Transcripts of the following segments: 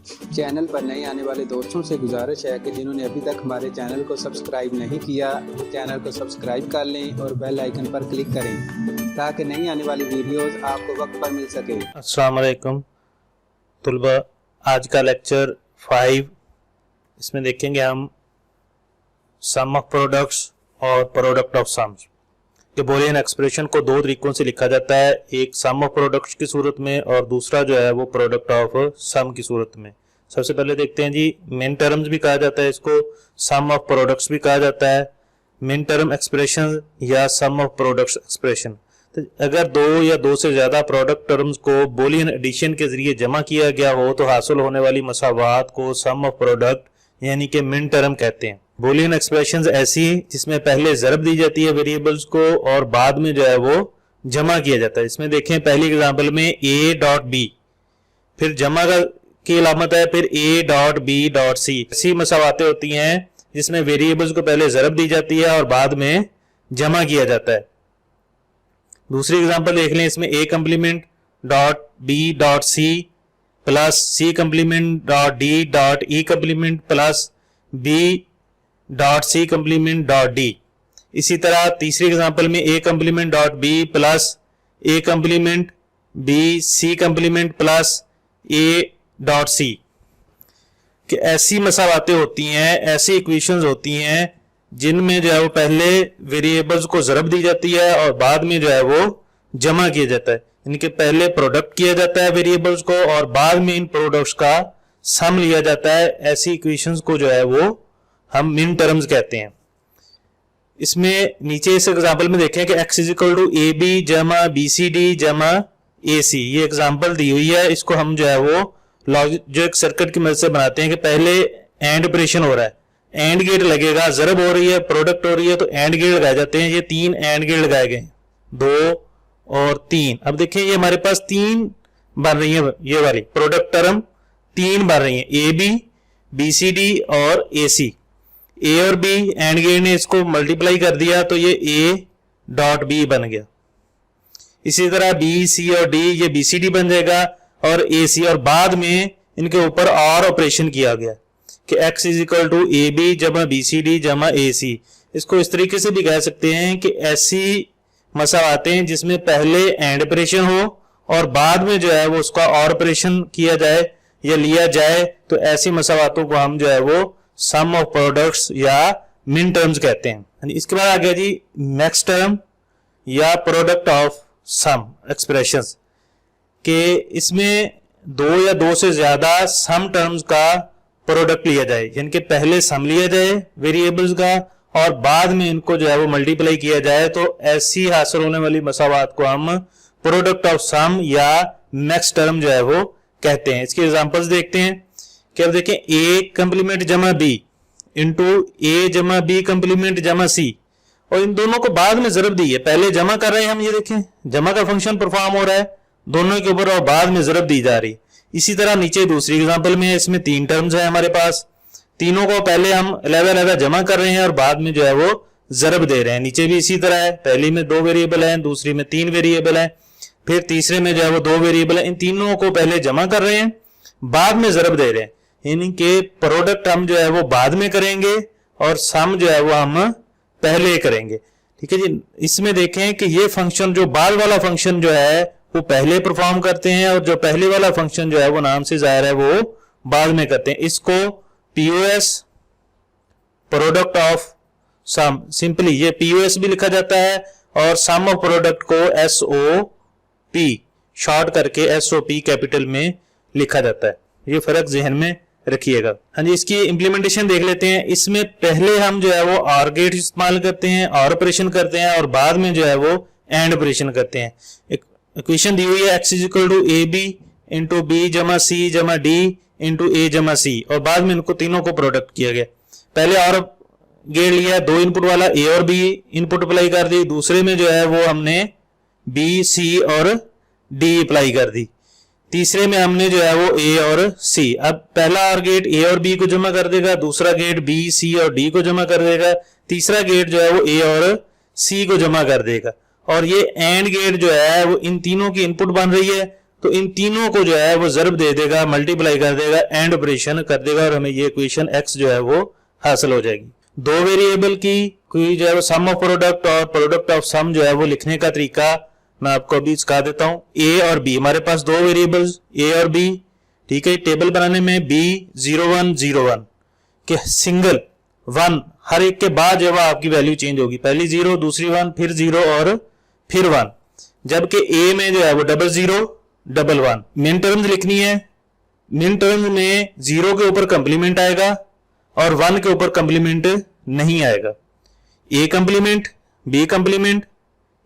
Channel पर नए आने वाले दोस्तों से गुजारिश है कि जिन्होंने अभी तक हमारे चैनल को सब्सक्राइब नहीं किया वो चैनल को सब्सक्राइब कर लें और बेल आइकन पर क्लिक करें ताकि नई आने वाली वीडियोस आपको वक्त पर मिल सके। अस्सलाम वालेकुम तुलबा, आज का लेक्चर 5 इसमें देखेंगे हम सम ऑफ प्रोडक्ट्स और प्रोडक्ट ऑफ सम्स के बूलियन एक्सप्रेशन को दो तरीकों से लिखा जाता है, एक सम ऑफ प्रोडक्ट्स की सूरत में और दूसरा जो है वो प्रोडक्ट ऑफ सम की सूरत में। सबसे पहले देखते हैं जी, मिन टर्म्स भी कहा जाता है इसको, सम ऑफ प्रोडक्ट्स भी कहा जाता है, मिन टर्म एक्सप्रेशन या सम ऑफ प्रोडक्ट्स एक्सप्रेशन। तो अगर दो या दो से ज्यादा प्रोडक्ट टर्म्स को बूलियन एडिशन के जरिए जमा किया गया हो तो हासिल होने वाली मसावात को सम ऑफ प्रोडक्ट यानी कि मिन टर्म कहते हैं। बूलियन एक्सप्रेशंस ऐसी जिसमें पहले ज़रब दी जाती है वेरिएबल्स को और बाद में जो है वो जमा किया जाता है। इसमें देखें पहली एग्जांपल में a डॉट बी, फिर जमा की अलामत है, फिर a dot B dot C. ऐसी मसावातें होती हैं जिसमें वेरिएबल्स को पहले ज़रब दी जाती है और बाद में जमा किया जाता है। दूसरी एग्जांपल देख लें, इसमें a complement dot B dot C plus c complement dot D dot E complement plus b dot C complement dot D. इसी तरह तीसरी एग्जांपल में a complement dot B plus a complement B C complement plus a dot C. कि ऐसी मसावातें होती हैं, ऐसी इक्वेशंस होती हैं जिनमें जो है वो पहले वेरिएबल्स को ज़रब दी जाती है और बाद में जो है वो जमा किया जाता है। इनके पहले प्रोडक्ट किया जाता है वेरिएबल्स को और बाद में इन प्रोडक्ट्स का सम लिया जाता है। ऐसी इक्वेशंस को जो है वो हम मिन टर्म्स कहते हैं। इसमें नीचे इस एग्जांपल में देखें कि x equal to A B जमा बी सी डी जमा ए सी, ये एग्जांपल दी हुई है। इसको हम जो है वो लॉजिक जो एक सर्किट की मदद से बनाते हैं कि पहले एंड ऑपरेशन हो रहा है, एंड गेट लगेगा, ज़रब हो रही है, प्रोडक्ट हो रही है तो एंड गेट लगाए जाते हैं। ये 3 एंड गेट लगाए गए, 2 और 3। अब देखें ये हमारे पास 3 बन रही है, ये वाली प्रोडक्ट टर्म 3 बन रही है, A B B C D और ए सी। ए और बी एंड गेट ने इसको मल्टीप्लाई कर दिया तो ये ए डॉट बी बन गया। इसी तरह बी सी और डी ये बी सी डी बन जाएगा और ए सी, और बाद में इनके ऊपर और ऑपरेशन किया गया कि x is equal to A B जमा बी सी डी जमा ए सी। इसको इस तरीके से भी कह सकते हैं कि ऐसी मसावातें जिसमें पहले एंड ऑपरेशन हो और बाद में जो है वो उसका और ऑपरेशन किया जाए या लिया जाए, तो ऐसी मसावातों को हम जो है वो सम ऑफ प्रोडक्ट्स या मिन टर्म्स कहते हैं। इसके बाद आ गया जी नेक्स्ट टर्म या प्रोडक्ट ऑफ सम एक्सप्रेशंस के इसमें दो या दो से ज्यादा सम टर्म्स का प्रोडक्ट लिया जाए, यानी कि पहले सम लिया जाए वेरिएबल्स का और बाद में इनको जो है वो मल्टीप्लाई किया जाए, तो ऐसी हासिल होने वाली मसावात को हम प्रोडक्ट ऑफ सम या नेक्स्ट टर्म जो है वो कहते हैं। इसके एग्जांपल्स देखते हैं कि अब देखें a कंप्लीमेंट जमा b इंटू ए जमा बी कंप्लीमेंट जमा c, और इन दोनों को बाद में ज़रब दी है, पहले जमा कर रहे हैं हम, ये देखें जमा का फंक्शन परफॉर्म हो रहा है दोनों के ऊपर और बाद में ज़रब दी जा रही। इसी तरह नीचे दूसरी एग्जांपल में इसमें 3 टर्म्स है हमारे पास, तीनों को पहले हम अलग-अलग जमा कर रहे हैं और बाद में जो है वो ज़रब दे रहे हैं। नीचे भी इसी तरह है, पहली में 2 वेरिएबल है, दूसरी में 3 वेरिएबल है, फिर तीसरे में जो है वो 2 वेरिएबल है। इन तीनों को पहले जमा कर रहे हैं बाद में ज़रब दे रहे हैं, यानी कि प्रोडक्ट हम जो है वो बाद में करेंगे और सम जो है वो हम पहले करेंगे। ठीक है जी। इसमें देखें कि ये फंक्शन जो बाद वाला फंक्शन जो है वो पहले परफॉर्म करते हैं और जो पहले वाला फंक्शन जो है वो नाम से जाहिर है वो बाद में करते हैं। इसको POS product of sum, simply ये पीओएस भी लिखा जाता है और सम ऑफ प्रोडक्ट को एसओपी शॉर्ट करके एसओपी कैपिटल में लिखा जाता है। ये फर्क जहन में रखिएगा। हाँ जी, इसकी इम्प्लीमेंटेशन देख लेते हैं। इसमें पहले हम जो है वो और गेट इस्तेमाल करते हैं, और ऑपरेशन करते हैं और बाद में जो है वो एंड ऑपरेशन करते हैं। एक इक्वेशन दी हुई है x is equal to A B into B जमा सी जमा डी इंटू ए जमा सी, और बाद में इनको तीनों को प्रोडक्ट किया गया। पहले और गेट लिया 2 इनपुट वाला, ए और बी इनपुट अप्लाई कर दी, दूसरे में जो है वो हमने बी सी और डी अप्लाई कर दी, तीसरे में हमने जो है वो ए और सी। अब पहला और गेट ए और बी को जमा कर देगा, दूसरा गेट बी सी और डी को जमा कर देगा, तीसरा गेट जो है वो ए और सी को जमा कर देगा, और ये एंड गेट जो है वो इन तीनों की इनपुट बन रही है तो इन तीनों को जो है वो ज़र्ब दे देगा, मल्टीप्लाई कर देगा, एंड ऑपरेशन कर देगा और हमें ये इक्वेशन x जो है वो हासिल हो जाएगी। दो वेरिएबल की कोई जो है वो सम ऑफ प्रोडक्ट और प्रोडक्ट ऑफ सम जो है वो लिखने का तरीका मैं आपको अभी सिखा देता हूं। ए और बी, हमारे पास दो वेरिएबल्स ए और बी, ठीक है। टेबल बनाने में बी 0101 के सिंगल 1 हर एक के बाद जो है आपकी वैल्यू चेंज होगी, पहली 0, दूसरी 1, फिर 0 और फिर 1। जबकि ए में जो है वो 0011 मिन टर्म्स लिखनी है। मिन टर्म्स में 0 के ऊपर कंप्लीमेंट आएगा और 1 के ऊपर कंप्लीमेंट नहीं आएगा। ए कंप्लीमेंट, बी कंप्लीमेंट,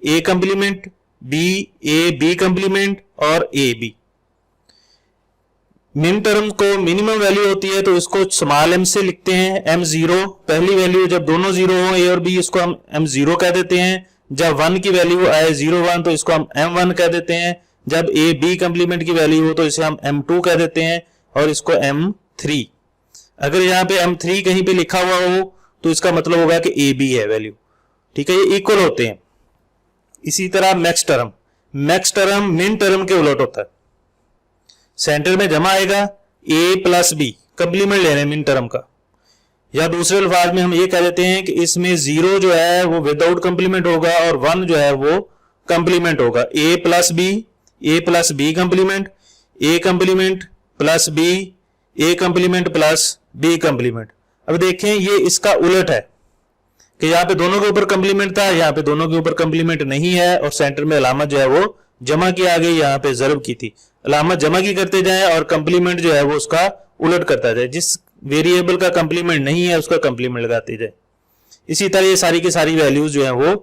ए कंप्लीमेंट, बी ए, बी कंप्लीमेंट और ए बी। मिन टर्म को मिनिमम वैल्यू होती है तो इसको स्मॉल m से लिखते हैं, m0 पहली वैल्यू। जब दोनों 0 हो ए और बी, इसको हम m0 कह देते हैं। जब 1 की वैल्यू आए 01 तो इसको हम m1 कह देते हैं। जब ए बी कंप्लीमेंट की वैल्यू हो तो इसे हम m2 कह देते हैं और इसको m3। अगर यहाँ पे m3 कहीं पे लिखा हुआ हो तो इसका मतलब होगा कि ए बी है वैल्यू, ठीक है। ये इक्वल होते हैं। इसी तरह max term, max term min term के उलट होता है। सेंटर में जमा आएगा a प्लस बी, कंप्लीमेंट ले रहे हैं मिन टर्म का। या दूसरे अल्फाज में हम ये कह देते हैं कि इसमें 0 जो है वो विदाउट कंप्लीमेंट होगा और 1 जो है वो कंप्लीमेंट होगा। a plus B complement, a complement plus B, a complement plus b complement. अब देखें ये इसका उलट है कि यहाँ पे दोनों के ऊपर कंप्लीमेंट था, यहाँ पे दोनों के ऊपर कंप्लीमेंट नहीं है और सेंटर में अलामत जो है वो जमा की आ गई, यहाँ पे ज़र्ब की थी। अलामत जमा की करते जाएं और कंप्लीमेंट जो है वो उसका उलट करता जाए। जिस वेरिएबल का कंप्लीमेंट नहीं है उसका कंप्लीमेंट लगाते जाए। इसी तरह ये सारी की सारी वैल्यूज जो है वो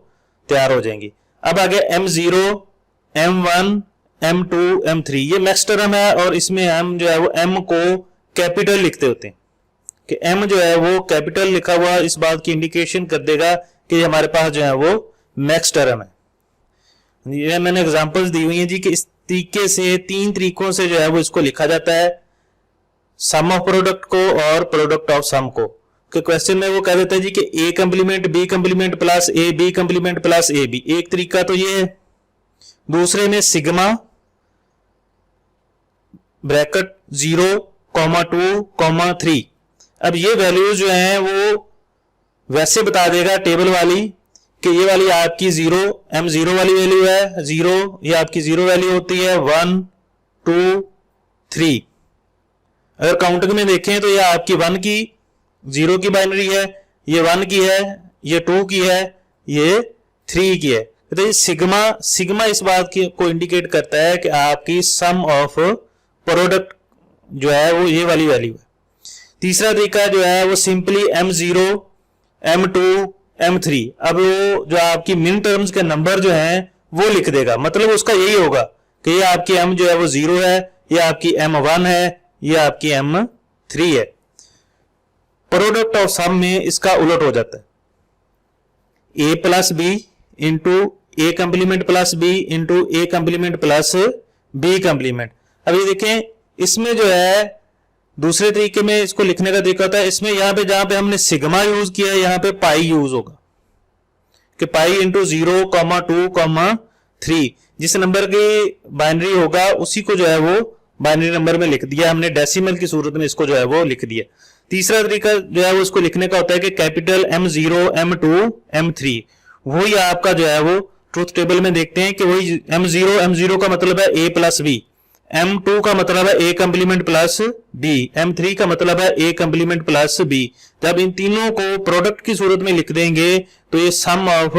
तैयार हो जाएंगी। अब आगे m0, m1, m2, m3 ये मैक्स टर्म है और इसमें हम जो है वो m को कैपिटल लिखते होते हैं कि m जो है वो कैपिटल लिखा हुआ इस बात की इंडिकेशन कर देगा कि हमारे पास जो है वो मैक्स टर्म है। ये मैंने एग्जांपल्स दी हुई हैं जी कि इस तरीके से 3 तरीकों से जो है वो इसको लिखा जाता है, सम ऑफ प्रोडक्ट को और प्रोडक्ट ऑफ सम को। कि क्वेश्चन में वो कह देता है जी कि A complement B complement plus A B complement plus A B, एक तरीका तो ये है। दूसरे में सिग्मा ब्रैकेट 0,2,3। अब ये वैल्यूज जो हैं वो वैसे बता देगा टेबल वाली कि ये वाली आपकी 0 m0 वाली वैल्यू है 0, ये आपकी 0 वैल्यू होती है 1 2 3। अगर काउंटिंग में देखें तो ये आपकी 1 की 0 की बाइनरी है, ये 1 की है, ये 2 की है, ये 3 की है। तो ये सिग्मा इस बात की को इंडिकेट करता है कि आपकी सम ऑफ प्रोडक्ट जो है वो ये वाली वैल्यू है। तीसरा तरीका जो है वो सिंपली m0, m2, m3। अब वो जो आपकी मिन टर्म्स के नंबर जो हैं वो लिख देगा, मतलब उसका यही होगा कि ये आपकी m जो है वो 0 है, ये आपकी m1 है, ये आपकी m3 है। प्रोडक्ट ऑफ सम में इसका उलट हो जाता है, a plus B into A complement plus B into A complement plus B complement. अब ये देखें इसमें जो है दूसरे तरीके में इसको लिखने का तरीका होता है, इसमें यहां पे जहां पे हमने सिग्मा यूज किया है यहां पे पाई यूज होगा कि पाई इंटू 0,2,3। जिस नंबर की बाइनरी होगा उसी को जो है वो बाइनरी नंबर में लिख दिया हमने, डेसिमल की सूरत में इसको जो है वो लिख दिया। तीसरा तरीका जो है वो इसको लिखने का होता है कि कैपिटल m0, m2, m3। वही आपका जो है वो ट्रूथ टेबल में देखते हैं कि वही m0 का मतलब है a प्लस बी, m2 का मतलब है a complement plus b, m3 का मतलब है a कंप्लीमेंट प्लस b। जब इन तीनों को प्रोडक्ट की सूरत में लिख देंगे तो ये सम ऑफ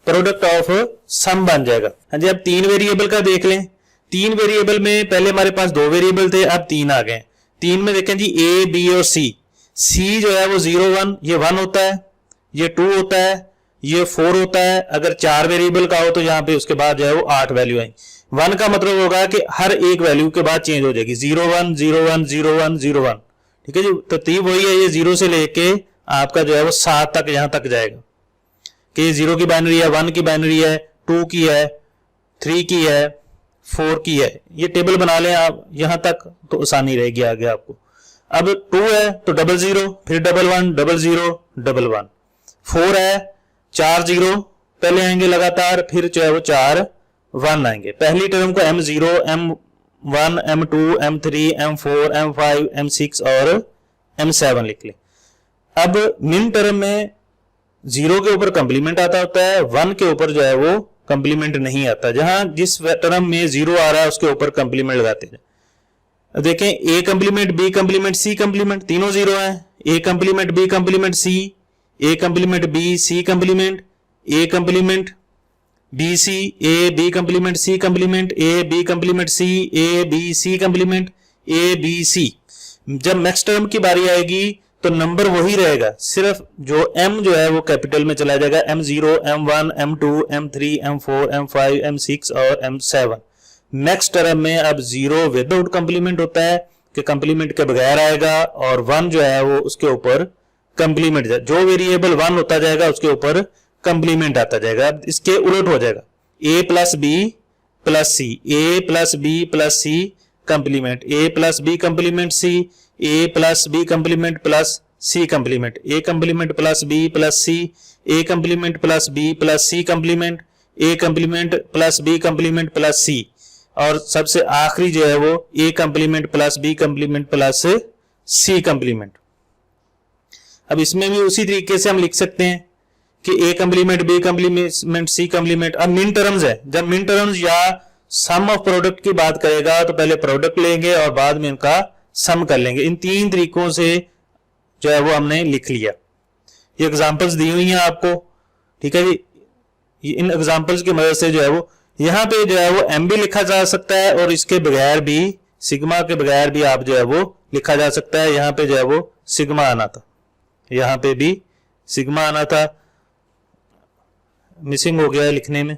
प्रोडक्ट ऑफ सम बन जाएगा। हाँ जी, अब 3 वेरिएबल का देख लें। 3 वेरिएबल में पहले हमारे पास 2 वेरिएबल थे, अब 3 आ गए। 3 में देखें जी a, b और c जो है वो 0, 1 ये 1 होता है, ये 2 होता है, ये 4 होता है। अगर 4 वेरिएबल का हो तो यहाँ पे उसके बाद जो है वो 8 वैल्यू आई। 1 का मतलब होगा कि हर एक वैल्यू के बाद चेंज हो जाएगी, 0 1 0 1 0 1 0 1, ठीक है जी। तो तीन वही है, ये 0 से लेके आपका जो है वो 7 तक यहां तक जाएगा कि ये 0 की बाइनरी है, 1 की बाइनरी है, 2 की है, 3 की है, 4 की है। ये टेबल बना लें आप यहां तक तो आसानी रहेगी आगे आपको। अब 2 है तो 00, फिर 11 00 11। 4 है 4 0 पहले आएंगे लगातार, फिर जो है वो 4 1 आएंगे। पहली टर्म को m0, M1 M2 M3 M4 M5 M6 और M7 लिख ले। अब मिन टर्म में 0 के ऊपर कंप्लीमेंट आता होता है, 1 के ऊपर जो है वो कंप्लीमेंट नहीं आता। जहां जिस टर्म में 0 आ रहा है उसके ऊपर कंप्लीमेंट लगाते हैं। अब देखें A complement B complement C complement, तीनों 0 है। A complement B complement C, A complement B C complement, A complement B C, A B complement C complement, A B complement C, A B C complement, A B C। जब next term की बारी आएगी तो number वही रहेगा, सिर्फ जो M जो है वो कैपिटल में चला जाएगा, M0 M1 M2 M3 M4 M5 M6 और M7। नेक्स्ट टर्म में अब 0 विदाउट कंप्लीमेंट होता है कि कंप्लीमेंट के बगैर आएगा, और 1 जो है वो उसके ऊपर कंप्लीमेंट, जो वेरिएबल 1 होता जाएगा उसके ऊपर कंप्लीमेंट आता जाएगा। अब इसके उलट हो जाएगा, A plus B plus C, A plus B plus C complement, A plus B complement C, A plus B complement plus C complement, A complement plus B plus C, A complement plus B plus C complement, A complement plus B complement plus C, और सबसे आखिरी जो है वो A complement plus B complement plus C complement. अब इसमें भी उसी तरीके से हम लिख सकते हैं कि A complement B complement C complement. अब मिन टर्म्स है, जब मिन टर्म्स या सम ऑफ प्रोडक्ट की बात करेगा तो पहले प्रोडक्ट लेंगे और बाद में इनका सम कर लेंगे। इन 3 तरीकों से जो है वो हमने लिख लिया। ये एग्जांपल्स दी हुई हैं आपको, ठीक है जी। इन एग्जांपल्स की मदद से जो है वो यहाँ पे जो है वो M भी लिखा जा सकता है, और इसके बगैर भी, सिग्मा के बगैर भी आप जो है वो लिखा जा सकता है। यहाँ पे जो है वो सिग्मा आना था, यहाँ पे भी सिग्मा आना था, मिसिंग हो गया है लिखने में।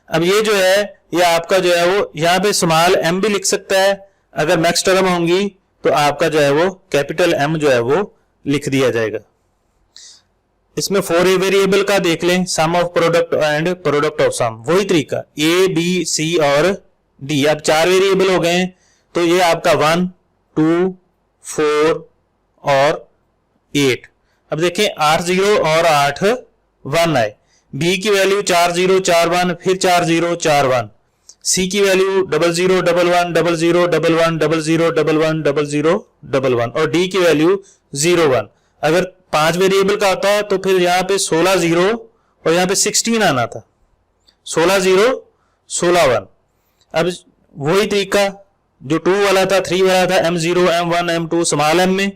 अब ये जो है ये आपका जो है वो यहाँ पे स्मॉल M भी लिख सकता है। अगर मैक्स टर्म होंगी तो आपका जो है वो कैपिटल M जो है वो लिख दिया जाएगा। इसमें 4 वेरिएबल का देख लें, sum of product and product of sum, वही तरीका A B C और D। अब 4 वेरिएबल हो गए, तो ये आपका 1 2 4 और 8। अब देखें 8 0 और 8 1 आए। B की वैल्यू 4 0 4 1, फिर 4 0 4 1। C की वैल्यू 0 0 1 1 0 0 1 1 0 0 1 1 0 0 1 1, और D की वैल्यू 0 1। अगर 5 वेरिएबल का होता तो फिर यहाँ पे 16 0 और यहाँ पे 16 आना था, 16 0 16 1। अब वही तरीका जो 2 वाला था, 3 वाला था, M0 M1 M2 small M में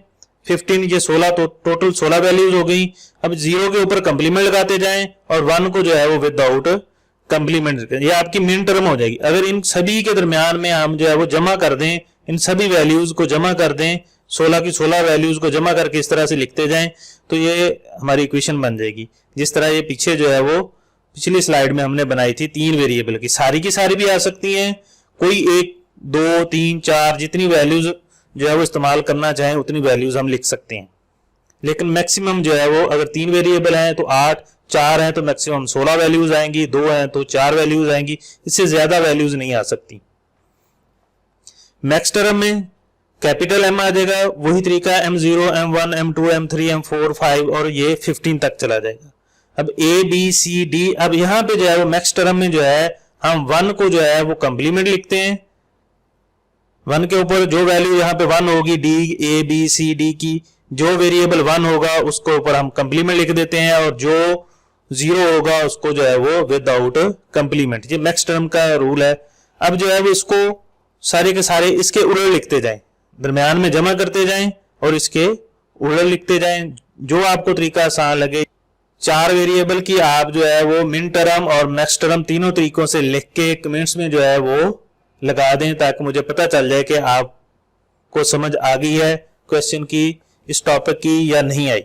15, ये 16, तो टोटल 16 वैल्यूज हो गई। अब 0 के ऊपर कंप्लीमेंट लगाते जाएं और 1 को जो है वो विदाउट कंप्लीमेंट, ये आपकी मिन टर्म हो जाएगी। अगर इन सभी के दरमियान में हम जो है वो जमा कर दें, इन सभी वैल्यूज को जमा कर दें, 16 की 16 वैल्यूज को जमा करके इस तरह से लिखते जाएं, तो ये हमारी इक्वेशन बन जाएगी। जिस तरह ये पीछे जो है वो पिछली स्लाइड में हमने बनाई थी 3 वेरिएबल की सारी भी आ सकती हैं, कोई 1 2 3 4 जितनी वैल्यूज जो है वो इस्तेमाल करना चाहें उतनी वैल्यूज हम लिख सकते हैं। लेकिन मैक्सिमम जो है वो अगर 3 वेरिएबल हैं तो 8, 4 हैं तो मैक्सिमम 16 वैल्यूज आएंगी, 2 हैं तो 4 वैल्यूज आएंगी, इससे ज्यादा वैल्यूज नहीं आ सकती। मैक्स टर्म में कैपिटल M आ जाएगा, वही तरीका M0 M1 M2 M3 M4 5 और ये 15 तक चला जाएगा। अब A B C D, अब यहाँ पे जो है वो मैक्स टर्म में जो है हम 1 को जो है वो कंप्लीमेंट लिखते हैं, 1 के ऊपर जो वैल्यू यहाँ पे 1 होगी D A B C D की, जो वेरिएबल 1 होगा उसको ऊपर हम कंप्लीमेंट लिख देते हैं, और जो 0 होगा उसको जो है वो विदाउट कंप्लीमेंट। ये मैक्स टर्म का रूल है। अब जो है वो इसको सारे के सारे इसके उलट लिखते जाएं, दरमियान में जमा करते जाएं और इसके उलट लिखते जाएं, जो आपको तरीका आसान लगे। 4 वेरिएबल की आप जो है वो मिन टर्म और मैक्स टर्म तीनों तरीकों से लिख के कमेंट्स में जो है वो लगा दें, ताकि मुझे पता चल जाए कि आपको समझ आ गई है क्वेश्चन की, इस टॉपिक की, या नहीं आई।